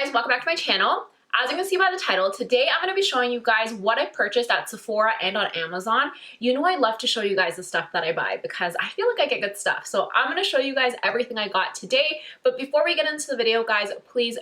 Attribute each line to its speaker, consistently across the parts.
Speaker 1: guys, welcome back to my channel. As you can see by the title, today I'm going to be showing you guys what I purchased at Sephora and on Amazon. You know I love to show you guys the stuff that I buy because I feel like I get good stuff. So I'm going to show you guys everything I got today. But before we get into the video, guys, please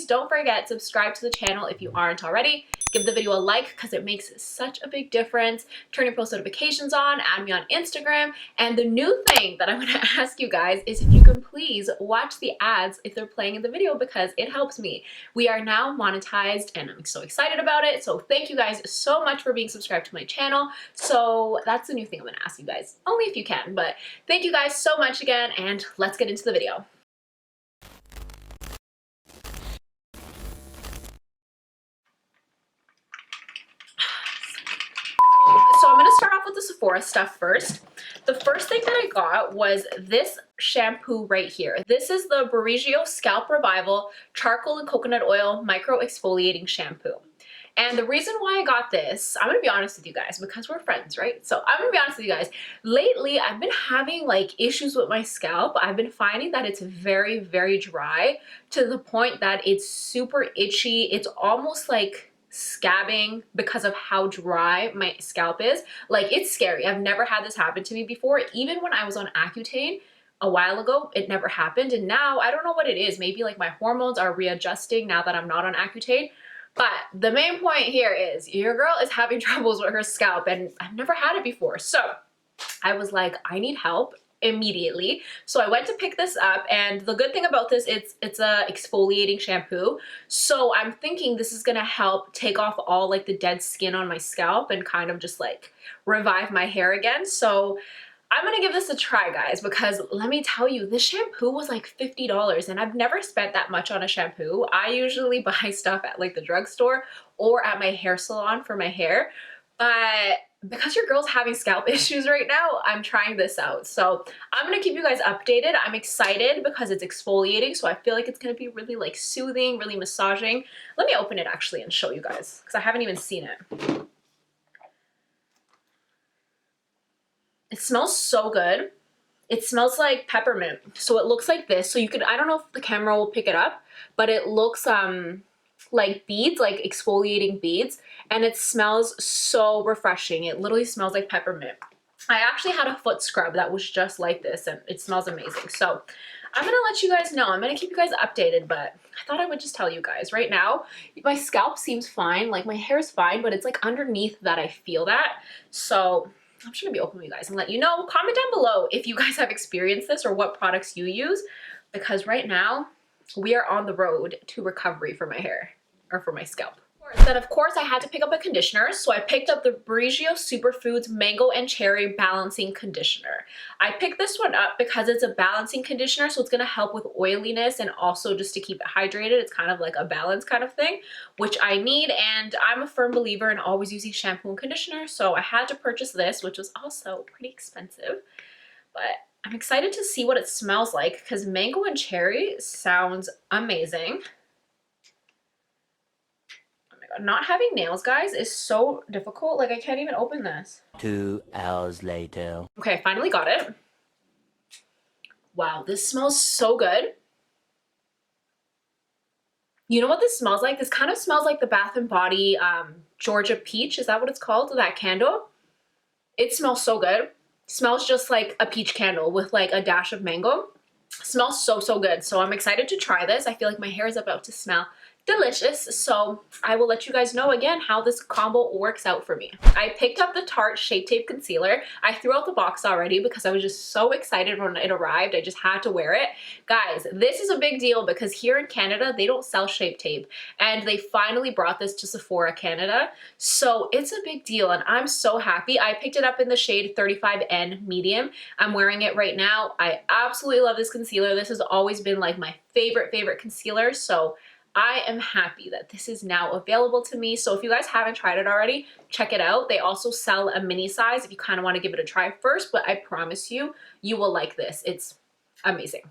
Speaker 1: don't forget to subscribe to the channel if you aren't already. Give the video a like because it makes such a big difference. Turn your post notifications on, add me on Instagram. And the new thing that I'm going to ask you guys is if you can please watch the ads if they're playing in the video because it helps me. We are now monetized and I'm so excited about it. So thank you guys so much for being subscribed to my channel. So that's the new thing I'm going to ask you guys, only if you can. But thank you guys so much again and let's get into the video. So I'm going to start off with the Sephora stuff first. The first thing that I got was this shampoo right here. This is the Briogeo Scalp Revival Charcoal and Coconut Oil Micro-exfoliating Shampoo. And the reason why I got this, I'm going to be honest with you guys because we're friends, right? So I'm going to be honest with you guys. Lately, I've been having like issues with my scalp. I've been finding that it's very, very dry to the point that it's super itchy. It's almost like scabbing because of how dry my scalp is. Like, it's scary. I've never had this happen to me before. Even when I was on Accutane a while ago, it never happened. And now I don't know what it is. Maybe like my hormones are readjusting now that I'm not on Accutane. But the main point here is your girl is having troubles with her scalp and I've never had it before. So I was like, I need help immediately. So I went to pick this up, and the good thing about this, it's a exfoliating shampoo. So I'm thinking this is gonna help take off all like the dead skin on my scalp and kind of just like revive my hair again. So I'm gonna give this a try, guys, because let me tell you, this shampoo was like $50 and I've never spent that much on a shampoo. I usually buy stuff at like the drugstore or at my hair salon for my hair. But because your girl's having scalp issues right now, I'm trying this out. So I'm going to keep you guys updated. I'm excited because it's exfoliating. So I feel like it's going to be really like soothing, really massaging. Let me open it actually and show you guys because I haven't even seen it. It smells so good. It smells like peppermint. So it looks like this. So you could, I don't know if the camera will pick it up, but it looks like beads, like exfoliating beads, and it smells so refreshing. It literally smells like peppermint. I actually had a foot scrub that was just like this and it smells amazing. So I'm gonna let you guys know. I'm gonna keep you guys updated, but I thought I would just tell you guys right now, my scalp seems fine, like my hair is fine, but it's like underneath that I feel that. So I'm just gonna be open with you guys and let you know. Comment down below if you guys have experienced this or what products you use, because right now we are on the road to recovery for my hair or for my scalp. Then of course I had to pick up a conditioner, so I picked up the Briogeo Superfoods Mango and Cherry Balancing Conditioner. I picked this one up because it's a balancing conditioner, so it's going to help with oiliness and also just to keep it hydrated. It's kind of like a balance kind of thing, which I need, and I'm a firm believer in always using shampoo and conditioner, so I had to purchase this, which was also pretty expensive, but I'm excited to see what it smells like because mango and cherry sounds amazing. Not having nails, guys, is so difficult. Like, I can't even open this.
Speaker 2: 2 hours later.
Speaker 1: Okay, I finally got it. Wow, this smells so good. You know what this smells like? This kind of smells like the Bath & Body Georgia Peach. Is that what it's called? That candle? It smells so good. It smells just like a peach candle with like a dash of mango. It smells so, so good. So I'm excited to try this. I feel like my hair is about to smell delicious, so I will let you guys know again how this combo works out for me. I picked up the Tarte Shape Tape Concealer. I threw out the box already because I was just so excited when it arrived. I just had to wear it. Guys, this is a big deal because here in Canada, they don't sell Shape Tape, and they finally brought this to Sephora Canada, so it's a big deal, and I'm so happy. I picked it up in the shade 35N Medium. I'm wearing it right now. I absolutely love this concealer. This has always been like my favorite concealer, so I am happy that this is now available to me. So if you guys haven't tried it already, check it out. They also sell a mini size if you kind of want to give it a try first, but I promise you, you will like this. It's amazing.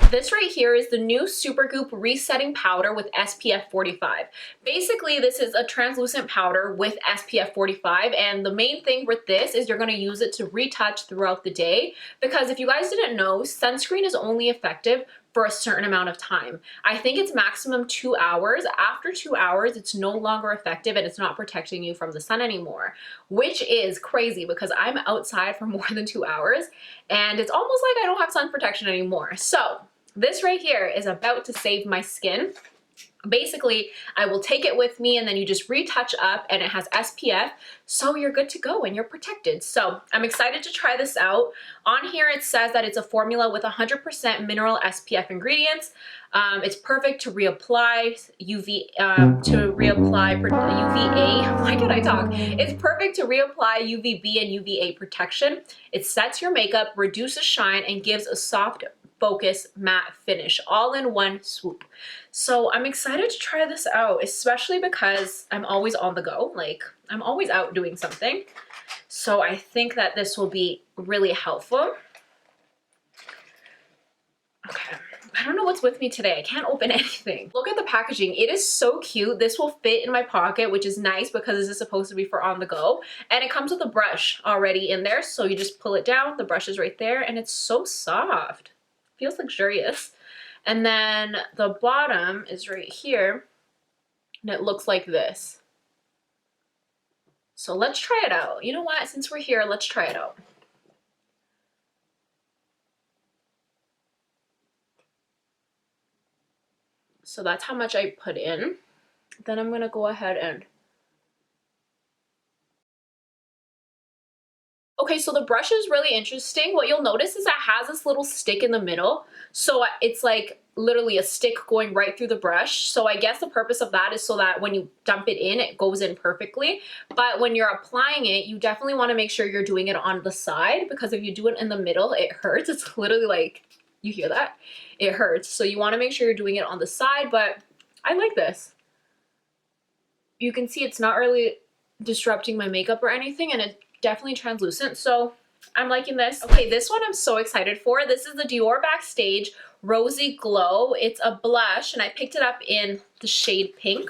Speaker 1: This right here is the new Supergoop Re-Setting powder with SPF 45. Basically, this is a translucent powder with SPF 45, and the main thing with this is you're going to use it to retouch throughout the day, because if you guys didn't know, sunscreen is only effective for a certain amount of time. I think it's maximum 2 hours. After 2 hours, it's no longer effective and it's not protecting you from the sun anymore, which is crazy because I'm outside for more than 2 hours and it's almost like I don't have sun protection anymore. So this right here is about to save my skin. Basically, I will take it with me and then you just retouch up, and it has SPF, so you're good to go and you're protected. So I'm excited to try this out. On here it says that it's a formula with 100% mineral SPF ingredients. It's perfect to reapply UVA. Why can't I talk? It's perfect to reapply UVB and UVA protection. It sets your makeup, reduces shine, and gives a soft focus matte finish all in one swoop. So I'm excited to try this out, especially because I'm always on the go. Like, I'm always out doing something. So I think that this will be really helpful. Okay. I don't know what's with me today. I can't open anything. Look at the packaging. It is so cute. This will fit in my pocket, which is nice because this is supposed to be for on the go. And it comes with a brush already in there. So you just pull it down. The brush is right there and it's so soft. Feels luxurious. And then the bottom is right here and it looks like this. So let's try it out. You know what? Since we're here, let's try it out. So that's how much I put in. Then I'm gonna go ahead and... Okay, so the brush is really interesting. What you'll notice is it has this little stick in the middle. So it's like literally a stick going right through the brush. So I guess the purpose of that is so that when you dump it in, it goes in perfectly. But when you're applying it, you definitely want to make sure you're doing it on the side, because if you do it in the middle, it hurts. It's literally like, you hear that? It hurts. So you want to make sure you're doing it on the side, but I like this. You can see it's not really disrupting my makeup or anything, and it's definitely translucent, so I'm liking this. Okay, this one I'm so excited for. This is the Dior Backstage Rosy Glow. It's a blush, and I picked it up in the shade pink.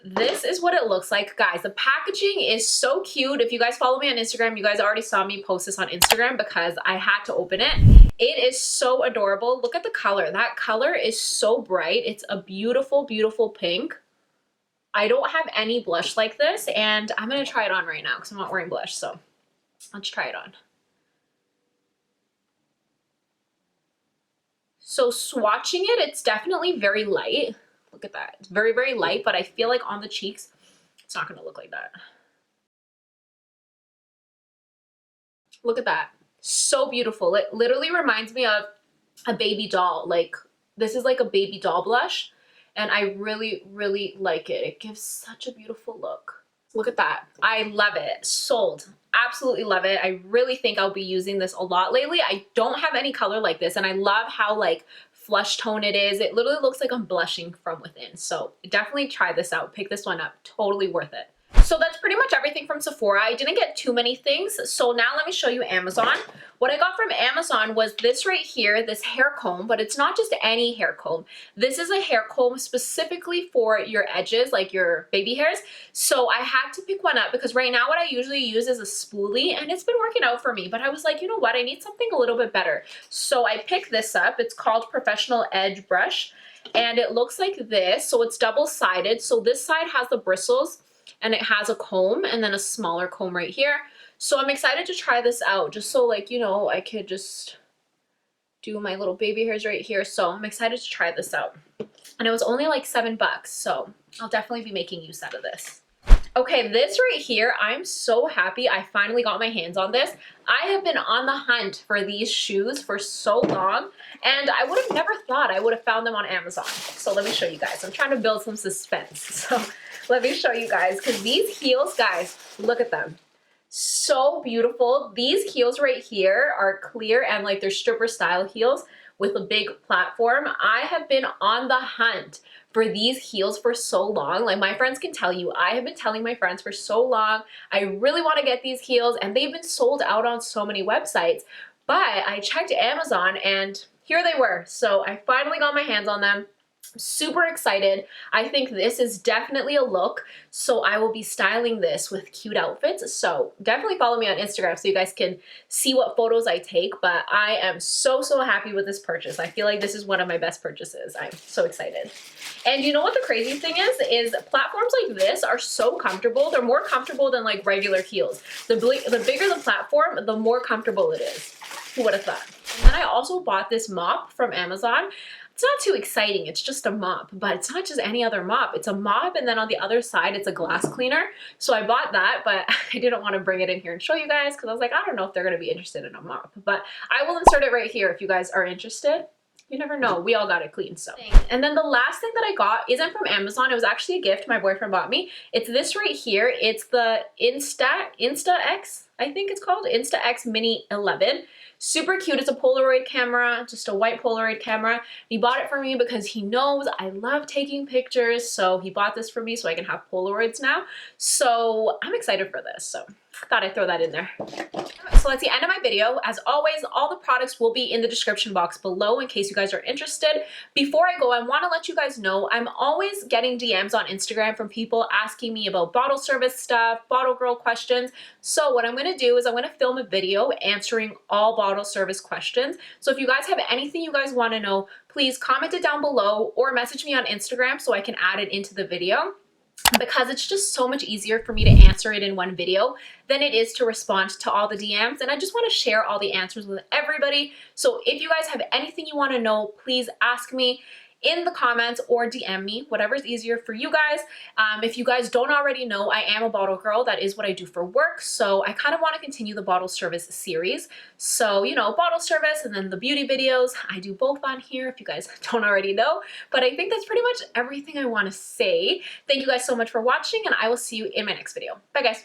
Speaker 1: This is what it looks like, guys. The packaging is so cute. If you guys follow me on Instagram, you guys already saw me post this on Instagram because I had to open it. It is so adorable. Look at the color. That color is so bright. It's a beautiful, beautiful pink. I don't have any blush like this, and I'm going to try it on right now because I'm not wearing blush, so let's try it on. So swatching it, it's definitely very light. Look at that. It's very, very light, but I feel like on the cheeks, it's not going to look like that. Look at that. So beautiful. It literally reminds me of a baby doll. Like, this is like a baby doll blush. And I really, really like it. It gives such a beautiful look. Look at that. I love it. Sold. Absolutely love it. I really think I'll be using this a lot lately. I don't have any color like this, and I love how like flush tone it is. It literally looks like I'm blushing from within. So definitely try this out. Pick this one up. Totally worth it. So that's pretty much everything from Sephora. I didn't get too many things. So now let me show you Amazon. What I got from Amazon was this right here, this hair comb, but it's not just any hair comb. This is a hair comb specifically for your edges, like your baby hairs. So I had to pick one up because right now what I usually use is a spoolie, and it's been working out for me. But I was like, you know what? I need something a little bit better. So I picked this up. It's called Professional Edge Brush, and it looks like this. So it's double-sided. So this side has the bristles, and it has a comb and then a smaller comb right here. So I'm excited to try this out just so, like, you know, I could just do my little baby hairs right here. So I'm excited to try this out. And it was only like $7, so I'll definitely be making use out of this. Okay, this right here, I'm so happy I finally got my hands on this. I have been on the hunt for these shoes for so long, and I would have never thought I would have found them on Amazon. So let me show you guys. I'm trying to build some suspense. So let me show you guys, because these heels, guys, look at them. So beautiful. These heels right here are clear and like they're stripper style heels with a big platform. I have been on the hunt for these heels for so long. Like, my friends can tell you, I have been telling my friends for so long, I really want to get these heels, and they've been sold out on so many websites. But I checked Amazon and here they were. So I finally got my hands on them. Super excited. I think this is definitely a look, so I will be styling this with cute outfits. So definitely follow me on Instagram so you guys can see what photos I take, but I am so happy with this purchase. I feel like this is one of my best purchases. I'm so excited. And you know what the crazy thing is platforms like this are so comfortable. They're more comfortable than like regular heels. The bigger the platform, the more comfortable it is. Who would have thought? And then I also bought this mop from Amazon. It's not too exciting, it's just a mop, but it's not just any other mop. It's a mop, and then on the other side, it's a glass cleaner. So I bought that, but I didn't want to bring it in here and show you guys because I was like, I don't know if they're going to be interested in a mop, but I will insert it right here if you guys are interested. You never know, we all got it clean, so. And then the last thing that I got isn't from Amazon. It was actually a gift my boyfriend bought me. It's this right here. It's the Instax, I think it's called, Instax Mini 11. Super cute. It's a Polaroid camera, just a white Polaroid camera. He bought it for me because he knows I love taking pictures, so he bought this for me so I can have Polaroids now. So I'm excited for this, so thought I'd throw that in there. So that's the end of my video. As always, all the products will be in the description box below in case you guys are interested. Before I go, I want to let you guys know I'm always getting DMs on Instagram from people asking me about bottle service stuff, bottle girl questions. So what I'm going to do is I'm going to film a video answering all bottle service questions. So if you guys have anything you guys want to know, please comment it down below or message me on Instagram so I can add it into the video, because it's just so much easier for me to answer it in one video than it is to respond to all the DMs. And I just want to share all the answers with everybody. So if you guys have anything you want to know, please ask me in the comments or DM me, whatever's easier for you guys. If you guys don't already know, I am a bottle girl. That is what I do for work. So I kind of want to continue the bottle service series. So, you know, bottle service and then the beauty videos, I do both on here if you guys don't already know. But I think that's pretty much everything I want to say. Thank you guys so much for watching, and I will see you in my next video. Bye guys.